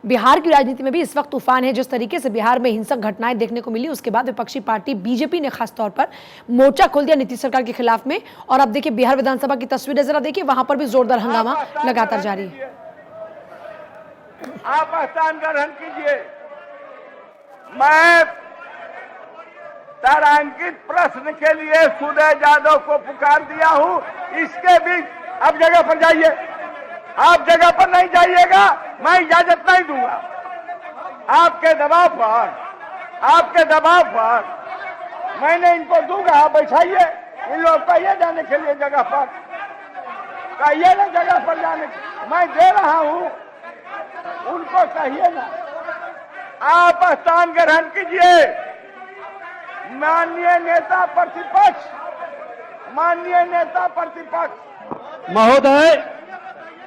बिहार की राजनीति में भी इस वक्त तूफान है। जिस तरीके से बिहार में हिंसक घटनाएं देखने को मिली, उसके बाद विपक्षी पार्टी बीजेपी ने खासतौर पर मोर्चा खोल दिया नीतीश सरकार के खिलाफ में। और अब देखिए बिहार विधानसभा की तस्वीरें जरा देखिए, वहां पर भी जोरदार हंगामा लगातार जारी है। आप स्थान ग्रहण कीजिए। मैं तारांकित प्रश्न के लिए सुदय यादव को पुकार दिया हूं। इसके बीच आप जगह पर जाइए। आप जगह पर नहीं जाइएगा, मैं इजाजत नहीं दूंगा। आपके दबाव पर मैंने इनको दूंगा। आप बैठाइए, इन लोग कहिए जाने के लिए जगह पर, कहिए ना जगह पर जाने। मैं दे रहा हूं, उनको कहिए ना। आप स्थान ग्रहण कीजिए। माननीय नेता प्रतिपक्ष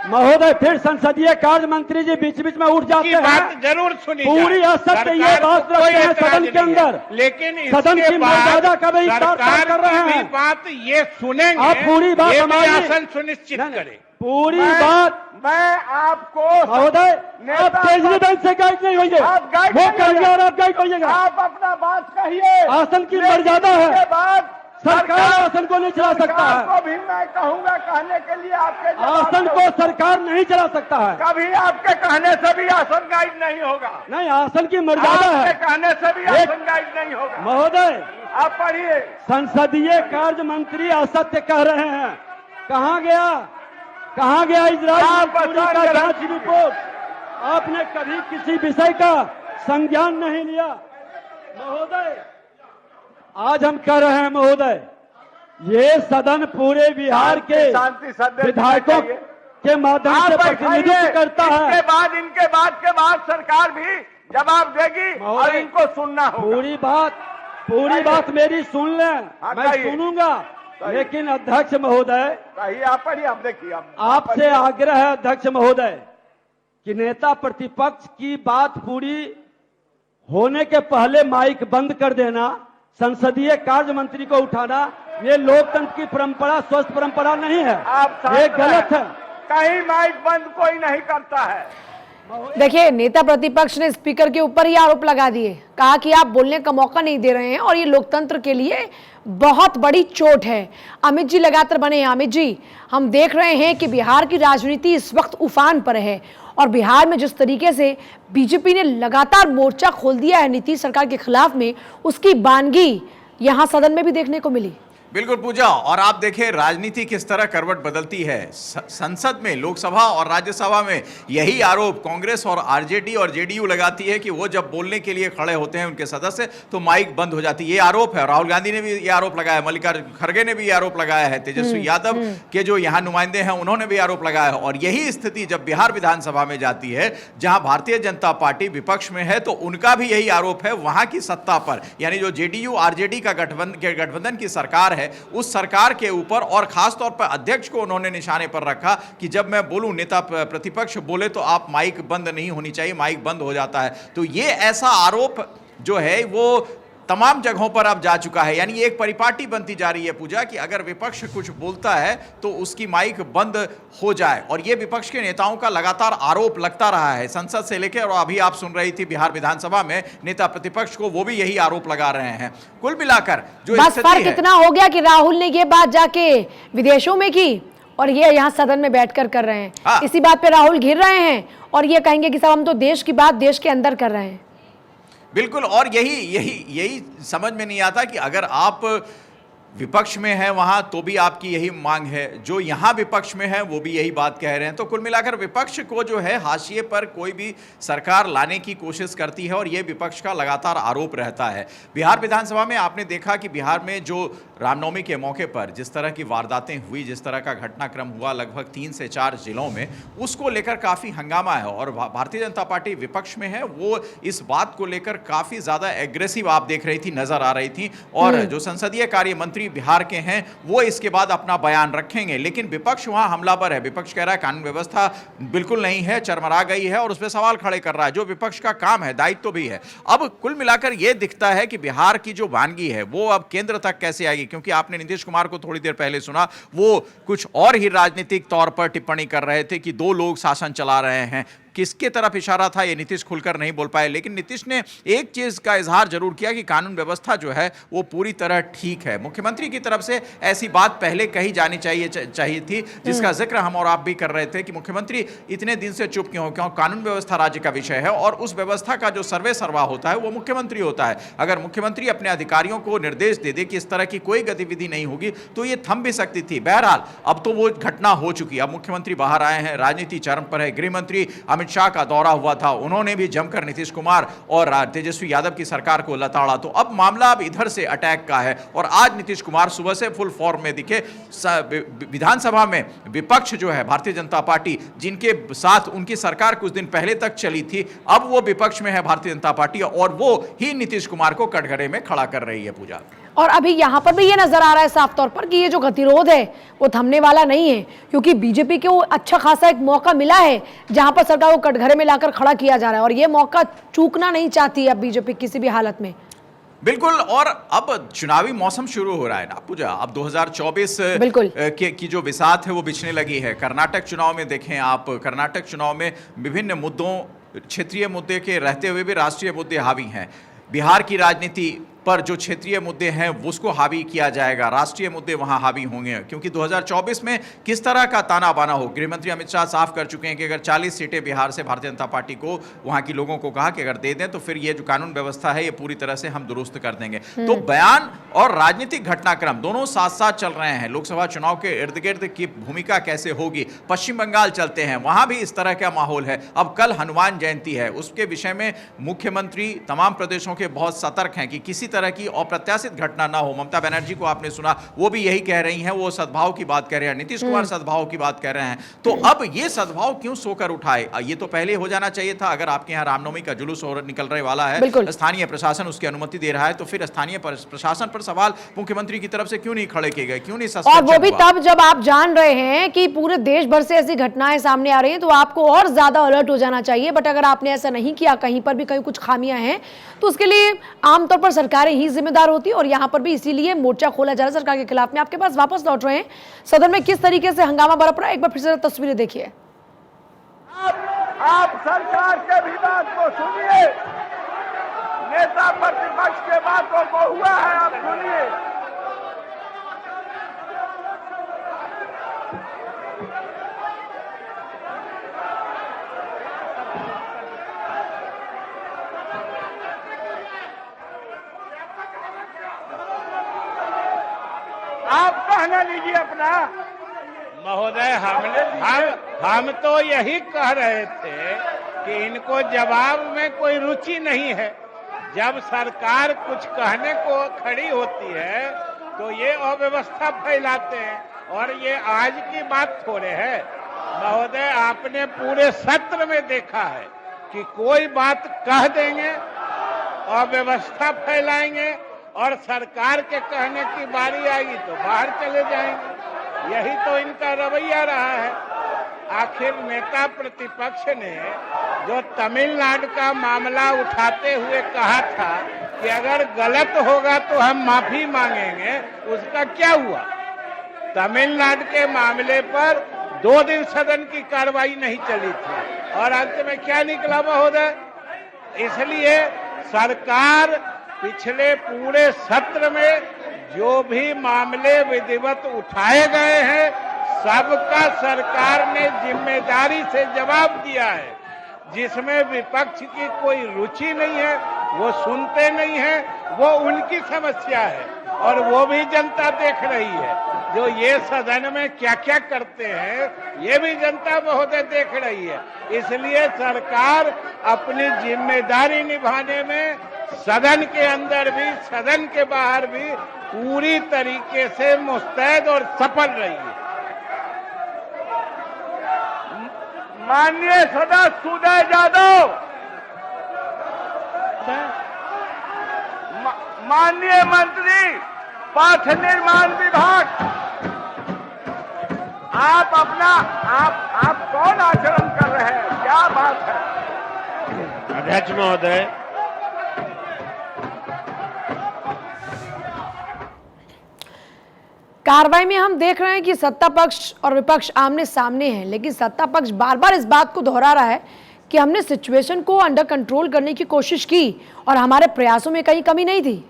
महोदय फिर संसदीय कार्य मंत्री जी बीच बीच में उठ जाते हैं। बात जरूर सुनी। पूरी असत्य ये बात रखते हैं सदन के अंदर, लेकिन सदन की मर्यादा का भी इस्तेमाल कर रहे हैं। बात ये सुनेंगे, आप पूरी बात हमारी आसन सुनिश्चित करें। पूरी बात मैं आपको महोदय, आप केजरीवाल से गाइड नहीं होइए, वो कहिए और आप गाइड होइएगा। आप अपना बात कहिए। आसन की मर्यादा है, बाद सरकार आसन को नहीं चला सकता है। को भी मैं कहूंगा कहने के लिए। आपके आसन को सरकार नहीं चला सकता है। कभी आपके कहने से भी आसन गाइड नहीं होगा। नहीं, आसन की मर्यादा है। आपके कहने से भी आसन गाइड नहीं होगा। महोदय, आप पढ़िए। संसदीय कार्य मंत्री असत्य कह रहे हैं। कहाँ गया इजराइल मजदूरी का जांच रिपोर्ट? आपने कभी किसी विषय का संज्ञान नहीं लिया। महोदय, आज हम कह रहे हैं महोदय, ये सदन पूरे बिहार के विधायकों के माध्यम से प्रतिनिधित्व करता है। इनके बाद सरकार भी जवाब देगी और इनको सुनना होगा। पूरी बात मेरी सुन लें, मैं सुनूंगा। लेकिन अध्यक्ष महोदय, आप देखिए, आपसे आग्रह है अध्यक्ष महोदय कि नेता प्रतिपक्ष की बात पूरी होने के पहले माइक बंद कर देना, संसदीय कार्य मंत्री को उठाना, ये लोकतंत्र की परंपरा, स्वस्थ परंपरा नहीं है। ये गलत है। कहीं माइक बंद कोई नहीं करता है। देखिए, नेता प्रतिपक्ष ने स्पीकर के ऊपर ही आरोप लगा दिए, कहा कि आप बोलने का मौका नहीं दे रहे हैं और ये लोकतंत्र के लिए बहुत बड़ी चोट है। अमित जी लगातार बने हैं। अमित जी, हम देख रहे हैं कि बिहार की राजनीति इस वक्त उफान पर है और बिहार में जिस तरीके से बीजेपी ने लगातार मोर्चा खोल दिया है नीतीश सरकार के खिलाफ में, उसकी बानगी यहां सदन में भी देखने को मिली। बिल्कुल पूजा, और आप देखें राजनीति किस तरह करवट बदलती है। संसद में, लोकसभा और राज्यसभा में यही आरोप कांग्रेस और आरजेडी और जेडीयू लगाती है कि वो जब बोलने के लिए खड़े होते हैं उनके सदस्य तो माइक बंद हो जाती है। ये आरोप है। राहुल गांधी ने भी ये आरोप लगाया, मल्लिकार्जुन खड़गे ने भी ये आरोप लगाया है, तेजस्वी यादव के जो यहाँ नुमाइंदे हैं उन्होंने भी आरोप लगाया है। और यही स्थिति जब बिहार विधानसभा में जाती है, जहां भारतीय जनता पार्टी विपक्ष में है, तो उनका भी यही आरोप है वहां की सत्ता पर, यानी जो जेडीयू आरजेडी का गठबंधन की सरकार है, उस सरकार के ऊपर, और खास तौर पर अध्यक्ष को उन्होंने निशाने पर रखा कि जब मैं बोलूं, नेता प्रतिपक्ष बोले तो आप माइक बंद नहीं होनी चाहिए, माइक बंद हो जाता है। तो ये ऐसा आरोप जो है वो तमाम जगहों पर अब जा चुका है। यानी एक परिपाटी बनती जा रही है पूजा कि अगर विपक्ष कुछ बोलता है तो उसकी माइक बंद हो जाए। और ये विपक्ष के नेताओं का लगातार आरोप लगता रहा है संसद से लेकर, और अभी आप सुन रही थी बिहार विधानसभा में नेता प्रतिपक्ष को, वो भी यही आरोप लगा रहे हैं। कुल मिलाकर जो बस फर्क इतना हो गया कि राहुल ने ये बात जाके विदेशों में की और ये यहाँ सदन में बैठकर कर रहे हैं। इसी बात पे राहुल घिर रहे हैं और ये कहेंगे कि साहब हम तो देश की बात देश के अंदर कर रहे हैं। बिल्कुल, और यही समझ में नहीं आता कि अगर आप विपक्ष में है वहां तो भी आपकी यही मांग है, जो यहां विपक्ष में है वो भी यही बात कह रहे हैं। तो कुल मिलाकर विपक्ष को जो है हाशिए पर कोई भी सरकार लाने की कोशिश करती है और ये विपक्ष का लगातार आरोप रहता है। बिहार विधानसभा में आपने देखा कि बिहार में जो रामनवमी के मौके पर जिस तरह की वारदातें हुई, जिस तरह का घटनाक्रम हुआ लगभग 3 से 4 जिलों में, उसको लेकर काफ़ी हंगामा है। और भारतीय जनता पार्टी विपक्ष में है, वो इस बात को लेकर काफ़ी ज़्यादा एग्रेसिव आप देख रही थी, नज़र आ रही थी। और जो संसदीय कार्य मंत्री बिहार के हैं वो इसके बाद अपना बयान रखेंगे, लेकिन विपक्ष वहां हमलावर है। विपक्ष कह रहा है कानून व्यवस्था बिल्कुल नहीं है, चरमरा गई है, और उस पर सवाल खड़े कर रहा है, जो विपक्ष का काम है, दायित्व भी है। अब कुल मिलाकर यह दिखता है कि बिहार की जो वानगी है वो अब केंद्र तक कैसे आएगी, क्योंकि आपने नीतीश कुमार को थोड़ी देर पहले सुना, वो कुछ और ही राजनीतिक तौर पर टिप्पणी कर रहे थे कि 2 लोग शासन चला रहे हैं। किसके तरफ इशारा था ये नीतीश खुलकर नहीं बोल पाए, लेकिन नीतीश ने एक चीज का इजहार जरूर किया कि कानून व्यवस्था जो है वो पूरी तरह ठीक है। मुख्यमंत्री की तरफ से ऐसी बात पहले कही जानी चाहिए थी, जिसका जिक्र हम और आप भी कर रहे थे कि मुख्यमंत्री इतने दिन से चुप क्यों? कानून व्यवस्था राज्य का विषय है और उस व्यवस्था का जो सर्वे सर्वा होता है वो मुख्यमंत्री होता है। अगर मुख्यमंत्री अपने अधिकारियों को निर्देश दे दे कि इस तरह की कोई गतिविधि नहीं होगी तो ये थम भी सकती थी। बहरहाल अब तो वो घटना हो चुकी, अब मुख्यमंत्री बाहर आए हैं, राजनीति चरम पर है। गृह मंत्री अमित शाह का दौरा हुआ था, उन्होंने भी जमकर नीतीश कुमार और तेजस्वी यादव की सरकार को लताड़ा। तो अब मामला अब इधर से अटैक का है और आज नीतीश कुमार सुबह से फुल फॉर्म में दिखे। विधानसभा में विपक्ष जो है भारतीय जनता पार्टी, जिनके साथ उनकी सरकार कुछ दिन पहले तक चली थी, अब वो विपक्ष में है भारतीय जनता पार्टी और वो ही नीतीश कुमार को कटघरे में खड़ा कर रही है। पूजा, और अभी यहां पर भी ये नजर आ रहा है साफ तौर पर कि ये जो गतिरोध है वो थमने वाला नहीं है, क्योंकि बीजेपी को अच्छा खासा एक मौका मिला है जहां पर सरकार को कटघरे में लाकर खड़ा किया जा रहा है और ये मौका चूकना नहीं चाहती है अब बीजेपी किसी भी हालत में। बिल्कुल, और अब चुनावी मौसम शुरू हो रहा है ना पूजा। अब 2024 की जो बिसात है वो बिछने लगी है। कर्नाटक चुनाव में देखें आप, कर्नाटक चुनाव में विभिन्न मुद्दों, क्षेत्रीय मुद्दे के रहते हुए भी राष्ट्रीय मुद्दे हावी हैं। बिहार की राजनीति पर जो क्षेत्रीय मुद्दे हैं उसको हावी किया जाएगा, राष्ट्रीय मुद्दे वहां हावी होंगे, क्योंकि 2024 में किस तरह का ताना बाना हो। गृहमंत्री अमित शाह साफ कर चुके हैं कि अगर 40 सीटें बिहार से भारतीय जनता पार्टी को, वहां की लोगों को कहा कि अगर दे दें तो फिर ये जो कानून व्यवस्था है ये पूरी तरह से हम दुरुस्त कर देंगे। तो बयान और राजनीतिक घटनाक्रम दोनों साथ साथ चल रहे हैं। लोकसभा चुनाव के इर्द गिर्द की भूमिका कैसे होगी, पश्चिम बंगाल चलते हैं, वहां भी इस तरह का माहौल है। अब कल हनुमान जयंती है, उसके विषय में मुख्यमंत्री तमाम प्रदेशों के बहुत सतर्क हैं कि किसी तरह की अप्रत्याशित घटना ना हो। ममता बनर्जी को आपने सुना, वो भी यही कह रही हैं, वो सद्भाव की बात कह रहे हैं। नीतीश कुमार सद्भाव की बात कह रहे हैं। तो अब ये सद्भाव क्यों सोकर उठाए? ये तो पहले हो जाना चाहिए था। अगर आपके यहाँ रामनवमी का जुलूस निकल रहे वाला है, स्थानीय प्रशासन उसकी अनुमति दे रहा है, तो फिर स्थानीय प्रशासन पर सवाल मुख्यमंत्री की तरफ से क्यों नहीं खड़े किए गए, क्यों नहीं सस्पेंड? और वो भी तब जब आप जान रहे हैं कि पूरे देश भर से ऐसी घटनाएं सामने आ रही हैं, तो आपको और ज्यादा अलर्ट हो जाना चाहिए। बट अगर आपने ऐसा नहीं किया, कहीं पर भी कहीं कुछ खामियां हैं, तो उसके लिए आमतौर पर सरकारें ही जिम्मेदार होती है और यहां पर भी इसीलिए मोर्चा खोला जा रहा है सरकार के खिलाफ में। आपके पास वापस लौट रहे हैं, सदन में किस तरीके से हंगामा बरप रहा है, एक बार फिर से तस्वीरें देखिए। आप सरकार के भी बात को सुनिए, नेता प्रतिपक्ष के बातों को हुआ है, आप सुनिए। आप कहना लीजिए अपना। महोदय, हम तो यही कह रहे थे कि इनको जवाब में कोई रुचि नहीं है। जब सरकार कुछ कहने को खड़ी होती है तो ये अव्यवस्था फैलाते हैं, और ये आज की बात थोड़े है। महोदय, आपने पूरे सत्र में देखा है कि कोई बात कह देंगे, अव्यवस्था फैलाएंगे, और सरकार के कहने की बारी आएगी तो बाहर चले जाएंगे। यही तो इनका रवैया रहा है। आखिर नेता प्रतिपक्ष ने जो तमिलनाडु का मामला उठाते हुए कहा था कि अगर गलत होगा तो हम माफी मांगेंगे, उसका क्या हुआ? तमिलनाडु के मामले पर 2 दिन सदन की कार्रवाई नहीं चली थी और अंत में क्या निकला महोदय? इसलिए सरकार पिछले पूरे सत्र में जो भी मामले विधिवत उठाए गए हैं, सबका सरकार ने जिम्मेदारी से जवाब दिया है। जिसमें विपक्ष की कोई रुचि नहीं है, वो सुनते नहीं है, वो उनकी समस्या है और वो भी जनता देख रही है। जो ये सदन में क्या क्या करते हैं, ये भी जनता महोदय देख रही है। इसलिए सरकार अपनी जिम्मेदारी निभाने में सदन के अंदर भी, सदन के बाहर भी पूरी तरीके से मुस्तैद और सफल रही है। माननीय सदस्य उदय यादव, माननीय मंत्री पथ निर्माण विभाग, आप कौन आचरण कर रहे हैं? क्या बात है? अध्यक्ष महोदय, कार्रवाई में हम देख रहे हैं कि सत्ता पक्ष और विपक्ष आमने सामने हैं, लेकिन सत्ता पक्ष बार बार इस बात को दोहरा रहा है कि हमने सिचुएशन को अंडर कंट्रोल करने की कोशिश की और हमारे प्रयासों में कहीं कमी नहीं थी।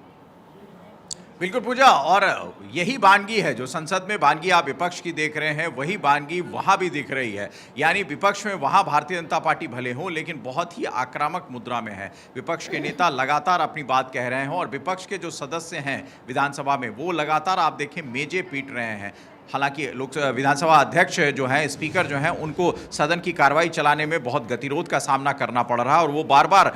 बिल्कुल पूजा, और यही वानगी है जो संसद में वानगी आप विपक्ष की देख रहे हैं, वही वानगी वहां भी दिख रही है। यानी विपक्ष में वहां भारतीय जनता पार्टी भले हो, लेकिन बहुत ही आक्रामक मुद्रा में है। विपक्ष के नेता लगातार अपनी बात कह रहे हैं और विपक्ष के जो सदस्य हैं विधानसभा में वो लगातार आप देखें मेजे पीट रहे हैं। हालांकि विधानसभा अध्यक्ष जो हैं, स्पीकर जो हैं, उनको सदन की कार्रवाई चलाने में बहुत गतिरोध का सामना करना पड़ रहा है और वो बार बार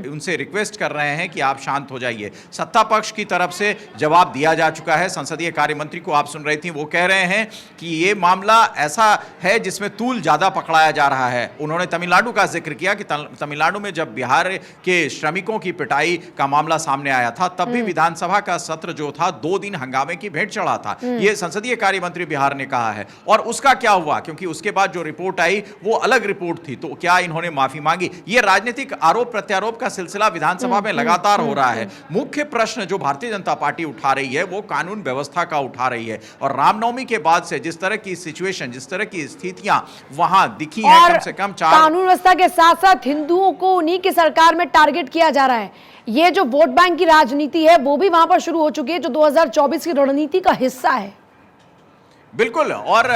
उनसे रिक्वेस्ट कर रहे हैं कि आप शांत हो जाइए। सत्ता पक्ष की तरफ से जवाब दिया जा चुका है। संसदीय कार्य मंत्री को आप सुन रही थी, वो कह रहे हैं कि ये मामला ऐसा है जिसमें तूल ज्यादा पकड़ाया जा रहा है। उन्होंने तमिलनाडु का जिक्र किया कि तमिलनाडु में जब बिहार के श्रमिकों की पिटाई का मामला सामने आया था, तब भी विधानसभा का सत्र जो था 2 दिन हंगामे की भेंट चढ़ा था। ये संसदीय कार्य मंत्री बिहार ने कहा है। और उसका क्या हुआ, क्योंकि उसके बाद जो रिपोर्ट आई वो अलग रिपोर्ट थी, तो क्या इन्होंने माफी मांगी? ये राजनीतिक आरोप प्रत्यारोप का सिलसिला विधानसभा में लगातार हो रहा है। मुख्य प्रश्न जो भारतीय जनता पार्टी उठा रही है वो कानून व्यवस्था का उठा रही है। और रामनवमी के बाद से जिस तरह की सिचुएशन, जिस तरह की स्थितियां वहां दिखी हैं, कम से कम 4 कानून व्यवस्था के साथ साथ हिंदुओं को उन्हीं की सरकार में टारगेट किया जा रहा है। ये जो वोट बैंक की राजनीति है वो भी वहां पर शुरू हो चुकी है, जो 2024 की रणनीति का हिस्सा है। बिल्कुल, और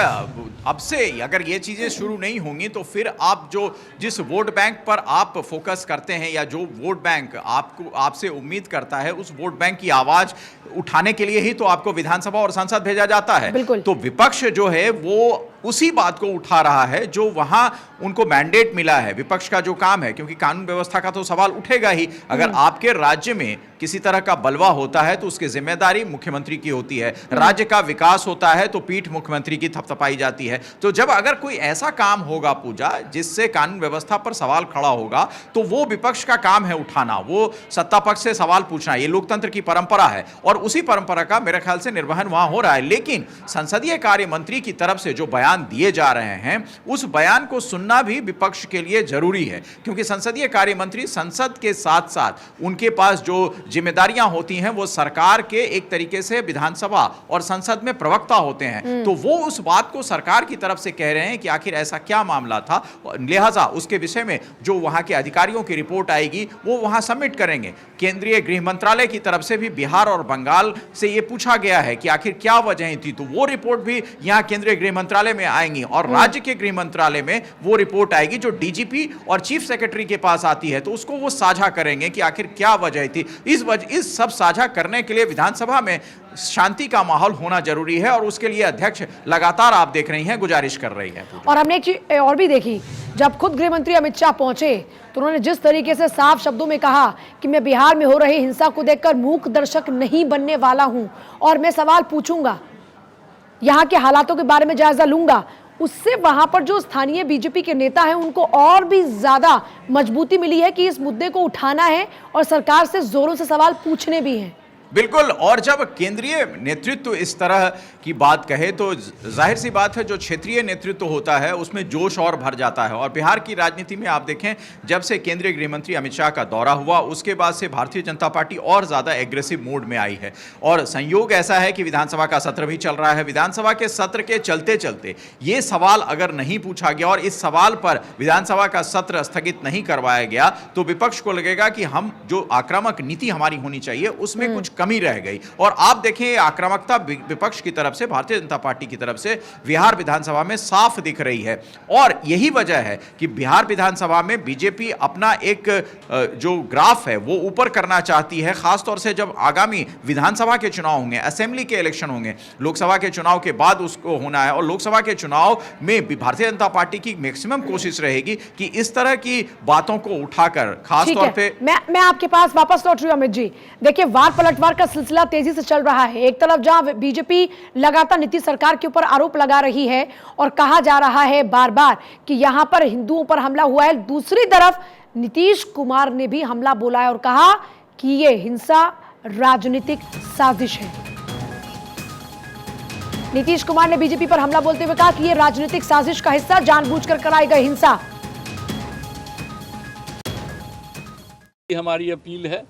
अब से अगर ये चीजें शुरू नहीं होंगी तो फिर आप जो जिस वोट बैंक पर आप फोकस करते हैं या जो वोट बैंक आपसे उम्मीद करता है, उस वोट बैंक की आवाज उठाने के लिए ही तो आपको विधानसभा और संसद भेजा जाता है। तो विपक्ष जो है वो उसी बात को उठा रहा है जो वहां उनको मैंडेट मिला है। विपक्ष का जो काम है, क्योंकि कानून व्यवस्था का तो सवाल उठेगा ही। अगर आपके राज्य में किसी तरह का बलवा होता है तो उसकी जिम्मेदारी मुख्यमंत्री की होती है। राज्य का विकास होता है तो पीठ मुख्यमंत्री की थपथपाई जाती है। तो जब अगर कोई ऐसा काम होगा पूजा जिससे कानून व्यवस्था पर सवाल खड़ा होगा, तो वो विपक्ष का काम है उठाना, वो सत्ता पक्ष से सवाल पूछना। ये लोकतंत्र की परंपरा है और उसी परंपरा का मेरे ख्याल से निर्वहन वहां हो रहा है। लेकिन संसदीय कार्य मंत्री की तरफ से जो बयान दिए जा रहे हैं, उस बयान को सुनना भी विपक्ष के लिए जरूरी है, क्योंकि संसदीय कार्य मंत्री संसद के साथ साथ उनके पास जो जिम्मेदारियां होती हैं वो सरकार के एक तरीके से विधानसभा और संसद में प्रवक्ता होते हैं। तो वो उस बात को सरकार की तरफ से कह रहे हैं कि आखिर ऐसा क्या मामला था, लिहाजा उसके विषय में जो वहां के अधिकारियों की रिपोर्ट आएगी वो वहां सबमिट करेंगे। केंद्रीय गृह मंत्रालय की तरफ से भी बिहार और बंगाल से ये पूछा गया है कि आखिर क्या वजह थी, तो वो रिपोर्ट भी यहां केंद्रीय गृह मंत्रालय में आएंगी और राज्य के गृह मंत्रालय में वो रिपोर्ट आएगी जो डीजीपी और चीफ सेक्रेटरी के पास आती है। तो उसको वो साझा करेंगे कि आखिर क्या वजह थी। इस सब साझा करने के लिए विधानसभा में शांति का माहौल होना जरूरी है और उसके लिए अध्यक्ष लगातार आप देख रही हैं गुजारिश कर रही है। और हमने एक चीज और भी देखी, जब खुद गृह मंत्री अमित शाह पहुंचे तो उन्होंने जिस तरीके से साफ शब्दों में कहा कि मैं बिहार में हो रही हिंसा को देखकर मूक दर्शक नहीं बनने वाला हूं और मैं सवाल पूछूंगा, यहां के हालातों के बारे में जायजा लूंगा, उससे वहां पर जो स्थानीय बीजेपी के नेता हैं उनको और भी ज्यादा मजबूती मिली है कि इस मुद्दे को उठाना है और सरकार से जोरों से सवाल पूछने भी हैं। बिल्कुल, और जब केंद्रीय नेतृत्व इस तरह की बात कहे तो जाहिर सी बात है जो क्षेत्रीय नेतृत्व होता है उसमें जोश और भर जाता है। और बिहार की राजनीति में आप देखें, जब से केंद्रीय गृह मंत्री अमित शाह का दौरा हुआ उसके बाद से भारतीय जनता पार्टी और ज्यादा एग्रेसिव मोड में आई है। और संयोग ऐसा है कि विधानसभा का सत्र भी चल रहा है। विधानसभा के सत्र के चलते चलते ये सवाल अगर नहीं पूछा गया और इस सवाल पर विधानसभा का सत्र स्थगित नहीं करवाया गया तो विपक्ष को लगेगा कि हम जो आक्रामक नीति हमारी होनी चाहिए उसमें कुछ कमी रह गई। और आप देखें आक्रामकता विपक्ष की तरफ से, भारतीय जनता पार्टी की तरफ से बिहार विधानसभा में साफ दिख रही है। और यही वजह है कि बिहार विधानसभा में बीजेपी अपना एक जो ग्राफ है वो ऊपर करना चाहती है, खासतौर से जब आगामी विधानसभा के चुनाव होंगे, असेंबली के इलेक्शन होंगे, लोकसभा के चुनाव के बाद उसको होना है। और लोकसभा के चुनाव में भारतीय जनता पार्टी की मैक्सिमम कोशिश रहेगी कि इस तरह की बातों को उठाकर खासतौर पे मैं आपके पास वापस लौट रही हूं अमित जी। देखिए, वार पलटवार का सिलसिला तेजी से चल रहा है। एक तरफ जहां बीजेपी लगातार नीतीश सरकार के ऊपर आरोप लगा रही है और कहा जा रहा है बार बार कि यहां पर हिंदुओं पर हमला हुआ है, दूसरी तरफ नीतीश कुमार ने भी हमला बोला है और कहा कि यह हिंसा राजनीतिक साजिश है। नीतीश कुमार ने बीजेपी पर हमला बोलते हुए कहा कि यह राजनीतिक साजिश का हिस्सा, जानबूझकर कराई गई हिंसा। हमारी अपील है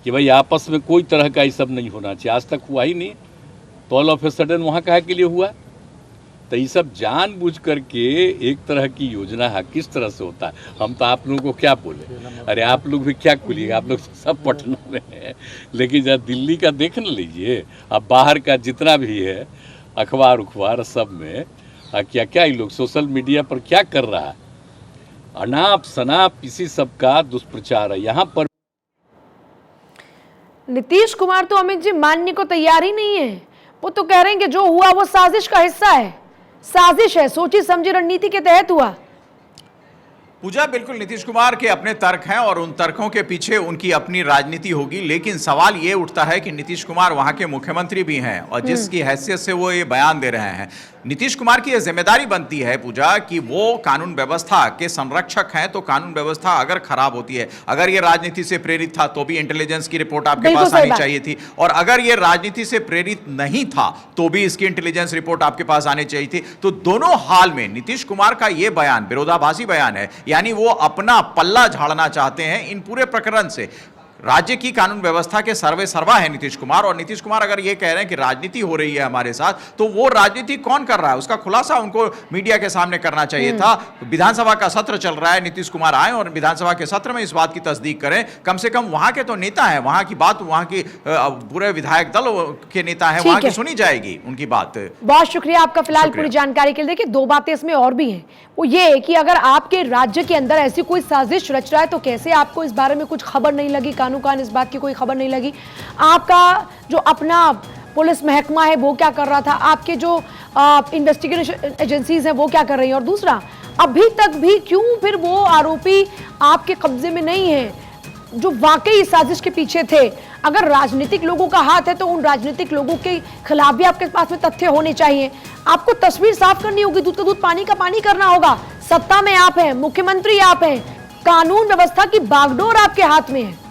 कि भाई आपस में कोई तरह का ये सब नहीं होना चाहिए। आज तक हुआ ही नहीं, तो ऑल ऑफ ए सडन वहाँ काहे के लिए हुआ? तो ये सब जानबूझ करके एक तरह की योजना है, किस तरह से होता है हम तो आप लोगों को क्या बोले। अरे आप लोग भी क्या खुलिएगा, आप लोग सब पटना में हैं, लेकिन जहाँ दिल्ली का देख न लीजिए, अब बाहर का जितना भी है अखबार उखबार सब में क्या क्या ये लोग सोशल मीडिया पर क्या कर रहा है, अनाप शनाप इसी सब का दुष्प्रचार है यहाँ पर। नीतीश कुमार तो अमित जी मानने को तैयार ही नहीं है। वो तो कह रहे हैं कि जो हुआ वो साजिश का हिस्सा है, साजिश है, सोची समझी रणनीति के तहत हुआ। पूजा, बिल्कुल नीतीश कुमार के अपने तर्क हैं और उन तर्कों के पीछे उनकी अपनी राजनीति होगी, लेकिन सवाल ये उठता है कि नीतीश कुमार वहां के मुख्यमंत्री भी हैं और जिसकी हैसियत से वो ये बयान दे रहे हैं, नीतीश कुमार की यह जिम्मेदारी बनती है पूजा कि वो कानून व्यवस्था के संरक्षक हैं। तो कानून व्यवस्था अगर खराब होती है, अगर ये राजनीति से प्रेरित था तो भी इंटेलिजेंस की रिपोर्ट आपके पास आनी चाहिए थी, और अगर ये राजनीति से प्रेरित नहीं था तो भी इसकी इंटेलिजेंस रिपोर्ट आपके पास आनी चाहिए थी। तो दोनों हाल में नीतीश कुमार का यह बयान विरोधाभासी बयान है, यानी वो अपना पल्ला झाड़ना चाहते हैं इन पूरे प्रकरण से। राज्य की कानून व्यवस्था के सर्वे सर्वा है नीतीश कुमार, और नीतीश कुमार अगर ये कह रहे हैं कि राजनीति हो रही है हमारे साथ, तो वो राजनीति कौन कर रहा है उसका खुलासा उनको मीडिया के सामने करना चाहिए था। विधानसभा का सत्र चल रहा है, नीतीश कुमार आए और विधानसभा के सत्र में इस बात की तस्दीक करें। कम से कम वहां के तो नेता हैं, वहां की बात, वहां की पूरे विधायक दल के नेता हैं, वहां की सुनी जाएगी उनकी बात। बहुत शुक्रिया आपका फिलहाल पूरी जानकारी के लिए। देखिए, दो बातें इसमें और भी हैं। वो ये है कि अगर आपके राज्य के अंदर ऐसी कोई साजिश रच रहा है तो कैसे आपको इस बारे में कुछ खबर नहीं लगी, कानून इस बात की कोई खबर नहीं लगी। आपका जो अपना पुलिस महकमा है वो क्या कर रहा था, आपके जो इन्वेस्टिगेशन एजेंसीज हैं वो क्या कर रही हैं, और दूसरा अभी तक भी क्यों फिर वो आरोपी आपके कब्जे में नहीं है जो वाकई इस साजिश के पीछे थे। अगर राजनीतिक लोगों का हाथ है तो उन राजनीतिक लोगों के खिलाफ भी आपके पास में तथ्य होने चाहिए। आपको तस्वीर साफ करनी होगी, दूध का दूध पानी का पानी करना होगा। सत्ता में आप हैं, मुख्यमंत्री आप हैं, कानून व्यवस्था की बागडोर आपके हाथ में है।